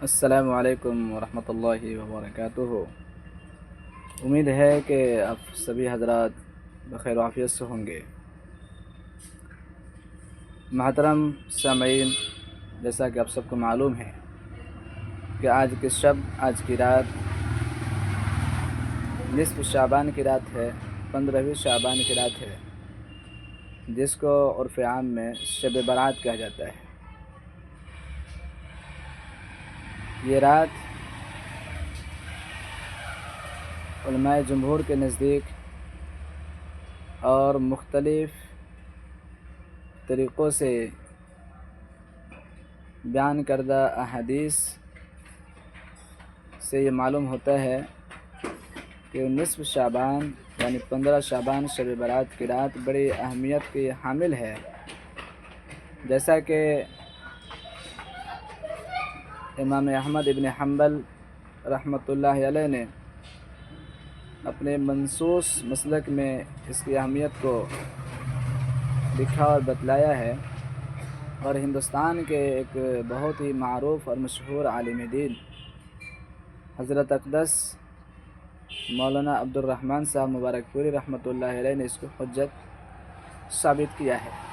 السلام علیکم ورحمۃ اللہ وبرکاتہ۔ امید ہے کہ آپ سبھی حضرات بخیر و عافیت سے ہوں گے۔ محترم سامعین، جیسا کہ آپ سب کو معلوم ہے کہ آج کی شب، آج کی رات نصف شعبان کی رات ہے، 15ویں شعبان کی رات ہے، جس کو عرف عام میں شب برات کہا جاتا ہے۔ یہ رات علماء جمہور کے نزدیک اور مختلف طریقوں سے بیان کردہ احادیث سے یہ معلوم ہوتا ہے کہ نصف شعبان یعنی 15 شعبان شب برات کی رات بڑی اہمیت کی حامل ہے۔ جیسا کہ امام احمد ابن حنبل رحمۃ اللہ علیہ نے اپنے منصوص مسلک میں اس کی اہمیت کو لکھا اور بتلایا ہے، اور ہندوستان کے ایک بہت ہی معروف اور مشہور عالم دین حضرت اقدس مولانا عبد الرحمن صاحب مبارک پوری رحمۃ اللہ علیہ نے اس کو حجت ثابت کیا ہے۔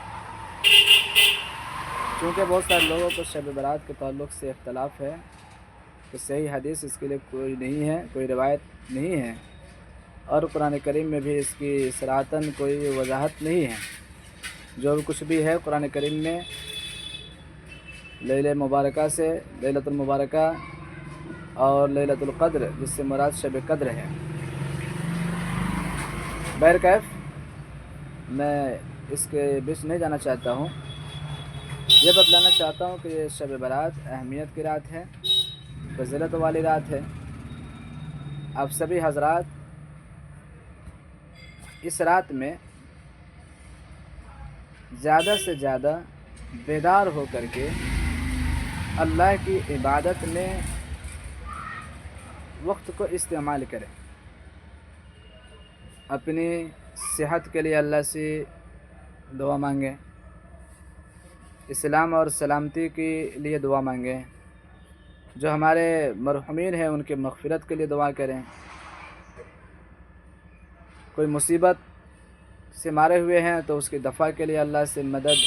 چونکہ بہت سارے لوگوں کو شب برات کے تعلق سے اختلاف ہے کہ صحیح حدیث اس کے لیے کوئی نہیں ہے، کوئی روایت نہیں ہے، اور قرآن کریم میں بھی اس کی صراحتاً کوئی وضاحت نہیں ہے۔ جو بھی کچھ بھی ہے قرآن کریم میں لیلہ مبارکہ سے لیلۃ المبارکہ اور لیلۃ القدر، جس سے مراد شب قدر ہے۔ بہرکیف میں اس کے بیچ نہیں جانا چاہتا ہوں، یہ بتلانا چاہتا ہوں کہ یہ شب برات اہمیت کی رات ہے، فضیلت والی رات ہے۔ آپ سبھی حضرات اس رات میں زیادہ سے زیادہ بیدار ہو کر کے اللہ کی عبادت میں وقت کو استعمال کریں، اپنی صحت کے لیے اللہ سے دعا مانگیں، اسلام اور سلامتی کے لیے دعا مانگیں، جو ہمارے مرحومین ہیں ان کے مغفرت کے لیے دعا کریں، کوئی مصیبت سے مارے ہوئے ہیں تو اس کی دفع کے لیے اللہ سے مدد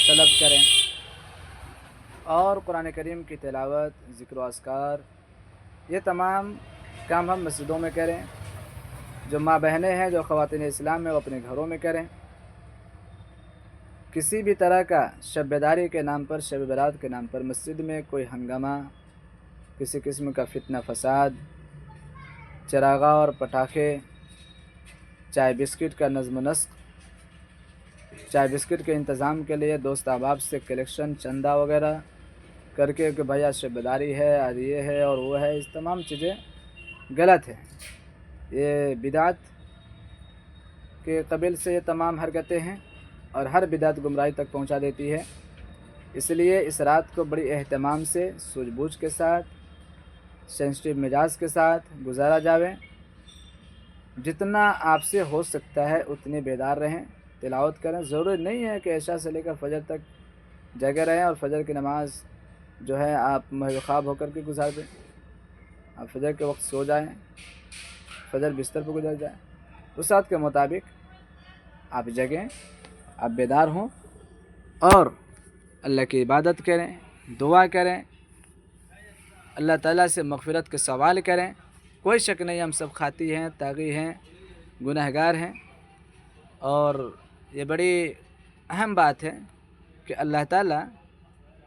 طلب کریں، اور قرآن کریم کی تلاوت، ذکر و اذکار، یہ تمام کام ہم مسجدوں میں کریں، جو ماں بہنیں ہیں، جو خواتین اسلام ہیں، وہ اپنے گھروں میں کریں۔ کسی بھی طرح کا شب بیداری کے نام پر، شب برات کے نام پر مسجد میں کوئی ہنگامہ، کسی قسم کا فتنہ فساد، چراغاں اور پٹاخے، چائے بسکٹ کا نظم و نسق، چائے بسکٹ کے انتظام کے لیے دوست احباب سے کلیکشن، چندہ وغیرہ کر کے کہ بھیا شب بیداری ہے، آج یہ ہے اور وہ ہے، اس تمام چیزیں غلط ہیں۔ یہ بدعت کے قبیل سے یہ تمام حرکتیں ہیں، اور ہر بدعت گمراہی تک پہنچا دیتی ہے۔ اس لیے اس رات کو بڑی اہتمام سے، سوجھ بوجھ کے ساتھ، سینسٹیو مزاج کے ساتھ گزارا جاوے۔ جتنا آپ سے ہو سکتا ہے اتنے بیدار رہیں، تلاوت کریں۔ ضروری نہیں ہے کہ عشاء سے لے کر فجر تک جگے رہیں اور فجر کی نماز جو ہے آپ محو خواب ہو کر کے گزار دیں۔ آپ فجر کے وقت سو جائیں، فجر بستر پہ گزر جائیں، اس رات کے مطابق آپ جگیں، آپ بیدار ہوں اور اللہ کی عبادت کریں، دعا کریں، اللہ تعالیٰ سے مغفرت کے سوال کریں۔ کوئی شک نہیں ہم سب خاطی ہیں، طاغی ہیں، گنہگار ہیں، اور یہ بڑی اہم بات ہے کہ اللہ تعالیٰ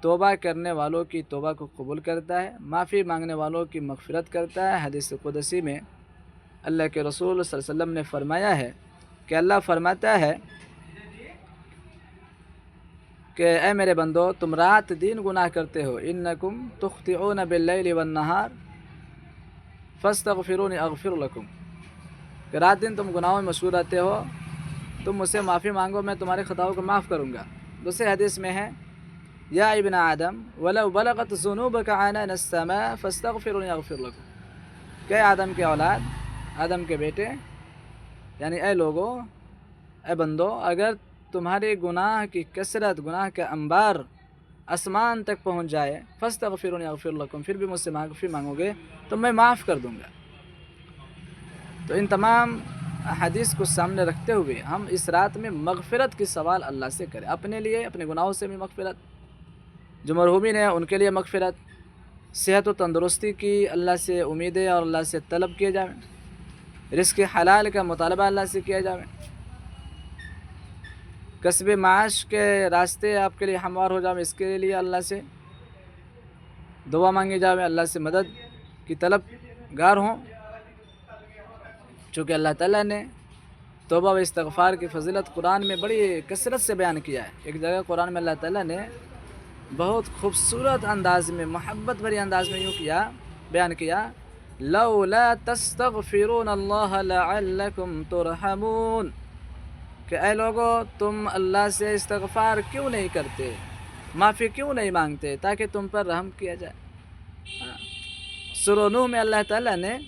توبہ کرنے والوں کی توبہ کو قبول کرتا ہے، معافی مانگنے والوں کی مغفرت کرتا ہے۔ حدیث قدسی میں اللہ کے رسول صلی اللہ علیہ وسلم نے فرمایا ہے کہ اللہ فرماتا ہے کہ اے میرے بندو، تم رات دن گناہ کرتے ہو، انکم تخطئون باللیل والنہار فاستغفرونی اغفر لکم، کہ رات دن تم گناہوں میں مشغول رہتے ہو، تم مجھ سے معافی مانگو، میں تمہارے خطاؤں کو معاف کروں گا۔ دوسرے حدیث میں ہے یا ابن آدم ولو بلغت ذنوبک عنان السماء فاستغفرونی اغفر لکم، کہ آدم کے اولاد، آدم کے بیٹے، یعنی اے لوگو، اے بندو، اگر تمہارے گناہ کی کثرت، گناہ کا انبار आसमान तक पहुंच जाए, फस्तगफिरूनी अगफिर लकुम, फिर भी मुझसे माफ़ी मांगोगे तो मैं माफ़ कर दूंगा। तो इन तमाम हदीस को सामने रखते हुए हम इस रात में मगफ़िरत की सवाल अल्लाह से करें, अपने लिए, अपने गुनाहों से भी मगफ़िरत, जो मरहूमीन हैं उनके लिए मगफ़िरत, सेहत व तंदुरुस्ती की अल्लाह से उम्मीदें और अल्लाह से तलब किए जाएँ, रिज़्क़ हलाल का मुतालबा अल्लाह से किया जाए, कसब माश के रास्ते आपके लिए हमवार हो जाए, इसके लिए अल्लाह से दुआ मांगी जाए, अल्लाह से मदद की तलबगार हों। चूँकि अल्लाह ताला ने तौबा व इस्तिग़फ़ार की फ़ज़ीलत कुरान में बड़ी कसरत से बयान किया है। एक जगह कुरान में अल्लाह ताला ने बहुत खूबसूरत अंदाज़ में, मोहब्बत भरी अंदाज़ में यूँ बयान किया, लौला तस्तग़फ़िरून अल्लाह लअल्लकुम तुरहमून, कि ऐ लोगो तुम अल्लाह से इस्तिग़फ़ार क्यों नहीं करते, माफ़ी क्यों नहीं मांगते ताकि तुम पर रहम किया जाए। सूरह नूह में अल्लाह ताला ने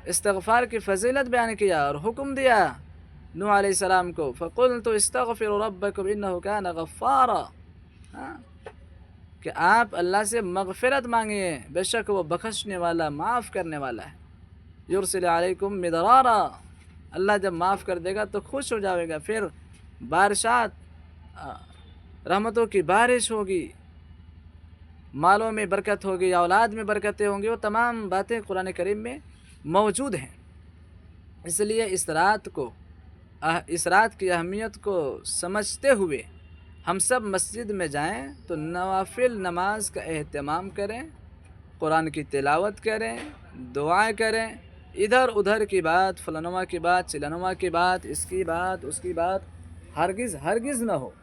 इस्तिग़फ़ार की फ़ज़ीलत बयान किया और हुक्म दिया नूह अलैहिस्सलाम को, फ़क़ुल्तु इस्तग़फ़िरू रब्बकुम इन्नहु कान गफ़्फ़ारा, कि आप अल्लाह से मग़फ़िरत मांगिए, बेशक वो बख्शने वाला, माफ़ करने वाला है। युरसिल अलैकुम मिदरारा, अल्लाह जब माफ़ कर देगा तो खुश हो जाएगा, फिर बारिशात, रहमतों की बारिश होगी, मालों में बरकत होगी, औलाद में बरकतें होंगी। वो तमाम बातें कुरान करीम में मौजूद हैं। इसलिए इस रात की अहमियत को समझते हुए हम सब मस्जिद में जाएं तो नवाफिल नमाज का एहतमाम करें, कुरान की तिलावत करें, दुआएं करें। इधर उधर की बात, फलानुमा की बात, चिलानुमा की बात, इसकी बात, उसकी बात हरगिज़ ना हो।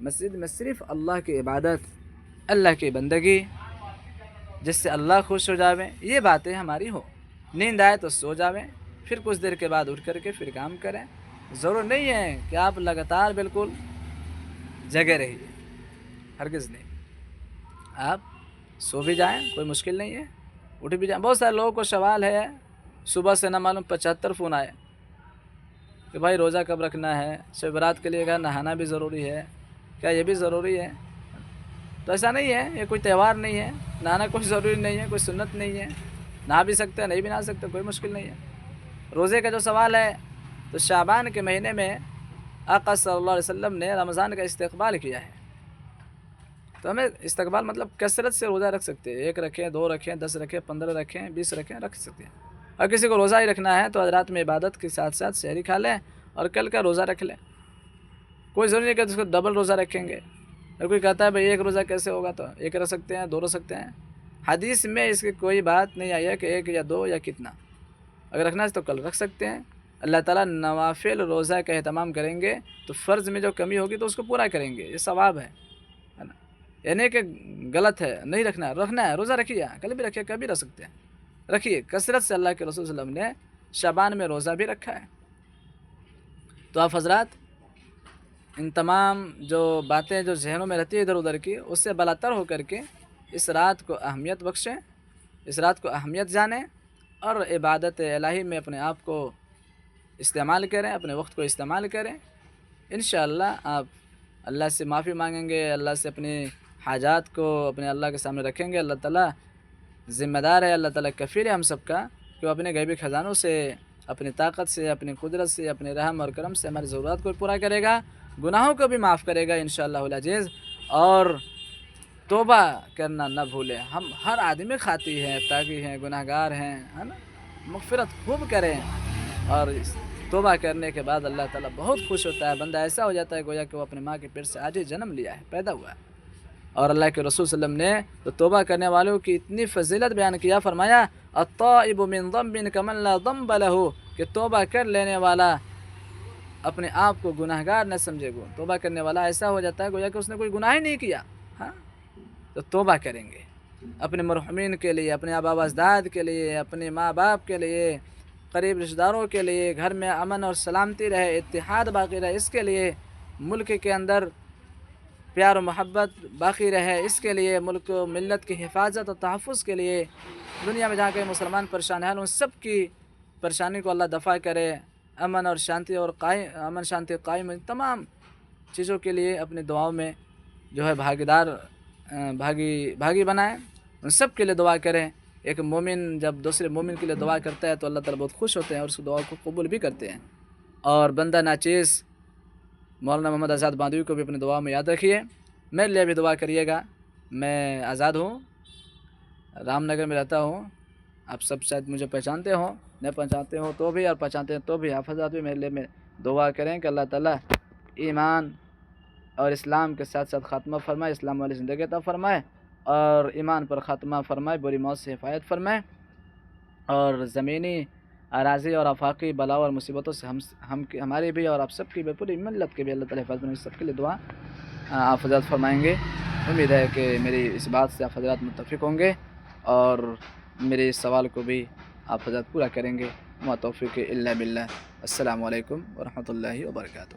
मस्जिद में सिर्फ़ अल्लाह की इबादत, अल्लाह की बंदगी, जिससे अल्लाह खुश हो जावे, ये बातें हमारी हो। नींद आए तो सो जावें, फिर कुछ देर के बाद उठ करके फिर काम करें। ज़रूर नहीं है कि आप लगातार बिल्कुल जगे रहिए, हरगिज़ नहीं। आप सो भी जाएं, कोई मुश्किल नहीं है, उठ भी जाएं। बहुत सारे लोगों को सवाल है, सुबह से ना मालूम 75 फ़ोन आए कि भाई रोज़ा कब रखना है, शब बरात के लिए क्या नहाना भी ज़रूरी है, क्या ये भी ज़रूरी है? तो ऐसा नहीं है, ये कोई त्यौहार नहीं है, नहाना कोई ज़रूरी नहीं है, कोई सुन्नत नहीं है, नहा भी सकते हैं, नहीं भी नहा सकते, कोई मुश्किल नहीं है। रोज़े का जो सवाल है, तो शाबान के महीने में आका सल्लल्लाहु अलैहि वसल्लम ने रमज़ान का इस्तक़बाल किया है, तो हमें इस्तक़बाल मतलब कसरत से रोज़ा रख सकते हैं। 1 रखें, 2 रखें, 10 रखें, 15 रखें, 20 रखें, रख सकते हैं। और किसी को रोज़ा ही रखना है तो आज रात में इबादत के साथ साथ सहरी खा लें और कल का रोज़ा रख लें। कोई ज़रूरी नहीं कि उसको डबल रोज़ा रखेंगे। अगर कोई कहता है भाई 1 रोज़ा कैसे होगा, तो 1 रख सकते हैं, 2 रख सकते हैं। हदीस में इसकी कोई बात नहीं आई है कि 1 या 2 या कितना। अगर रखना है तो कल रख सकते हैं। अल्लाह ताला नवाफिल रोज़ा का एहतमाम करेंगे तो फ़र्ज़ में जो कमी होगी तो उसको पूरा करेंगे, ये सवाब है ना। यानी कि गलत है, नहीं रखना है, रोज़ा रखिए, कल भी रखिए, कभी रख सकते हैं, रखिए। कसरत से अल्लाह के रसूल सल्लल्लाहु अलैहि वसल्लम ने शाबान में रोज़ा भी रखा है। तो आप हज़रात इन तमाम जो बातें जो जहनों में रहती है इधर उधर की, उससे बलातर हो करके इस रात को अहमियत बख्शें, इस रात को अहमियत जानें और इबादत इलाही में अपने आप को इस्तेमाल करें, अपने वक्त को इस्तेमाल करें। इंशाअल्लाह आप अल्लाह से माफ़ी मांगेंगे, अल्लाह से अपनी हाजात को अपने अल्लाह के सामने रखेंगे। अल्लाह ताला ज़िम्मेदार है, अल्लाह ताला कफ़ील है हम सब का, कि वो अपने गैबी ख़ज़ानों से, अपनी ताकत से, अपनी कुदरत से, अपने रहम और करम से हमारी ज़रूरत को पूरा करेगा, गुनाहों को भी माफ़ करेगा इंशाअल्लाहुल अज़ीज़। और तौबा करना न भूलें। हम हर आदमी खाती हैं, ताकी हैं, गुनाहगार हैं, है ना। मग़फ़िरत खूब करें और तौबा करने के बाद अल्लाह ताला बहुत खुश होता है। बंदा ऐसा हो जाता है गोया कि वो अपने माँ के पेट से आज ही जन्म लिया है, पैदा हुआ है। और अल्लाह के रसूल सल्लल्लाहु अलैहि वसल्लम ने तो तौबा करने वालों की इतनी फजीलत बयान किया, फरमाया अत्ताइबु मिन ज़म्बिन कमन ला ज़म्ब लहू, कि तौबा कर लेने वाला अपने आप को गुनाहगार न समझेगा। तौबा करने वाला ऐसा हो जाता है गोया कि उसने कोई गुनाह ही नहीं किया। हाँ, तो तौबा करेंगे अपने मरहुमीन के लिए, अपने आबा अजदाद के लिए, अपने माँ बाप के लिए, करीब रिश्तेदारों के लिए, घर में अमन और सलामती रहे, इत्तिहाद बाकी रहे, इसके लिए, मुल्क के अंदर प्यार और मोहब्बत बाकी रहे, इसके लिए, मुल्क मिल्लत की हिफाजत और तहफ़्फ़ुज़ के लिए, दुनिया में जहाँ कहीं मुसलमान परेशान हैं उन सब की परेशानी को अल्लाह दफ़ा करे, अमन शांति कायम, तमाम चीज़ों के लिए अपनी दुआओं में جو ہے بھاگی بنائیں، ان سب کے لیے دعا کریں۔ ایک مومن جب دوسرے مومن کے لیے دعا کرتا ہے تو اللہ تعالیٰ بہت خوش ہوتے ہیں اور اس دعا کو قبول بھی کرتے ہیں۔ اور بندہ ناچیز مولانا محمد آزاد باندھوی کو بھی اپنی دعا میں یاد رکھیے، میرے لیے بھی دعا کریے گا۔ میں آزاد ہوں، رام نگر میں رہتا ہوں، آپ سب شاید مجھے پہچانتے ہوں، نہیں پہچانتے ہوں تو بھی اور پہچانتے ہیں تو بھی آپ حضرات بھی میرے لیے دعا کریں کہ اللہ تعالیٰ ایمان اور اسلام کے ساتھ ساتھ خاتمہ فرمائے، اسلام والی زندگی عطا فرمائے اور ایمان پر خاتمہ فرمائے، بری موت سے حفاظت فرمائے، اور زمینی اراضی اور آفاقی بلاؤ اور مصیبتوں سے ہماری بھی اور آپ سب کی بھی، پوری ملت کے بھی اللہ تعالیٰ حفاظت فرمائے۔ سب کے لیے دعا آپ حضرات فرمائیں گے۔ امید ہے کہ میری اس بات سے آپ حضرات متفق ہوں گے اور میرے اس سوال کو بھی آپ حضرات پورا کریں گے۔ وما توفیق الا باللہ۔ السلام علیکم ورحمۃ اللہ وبرکاتہ۔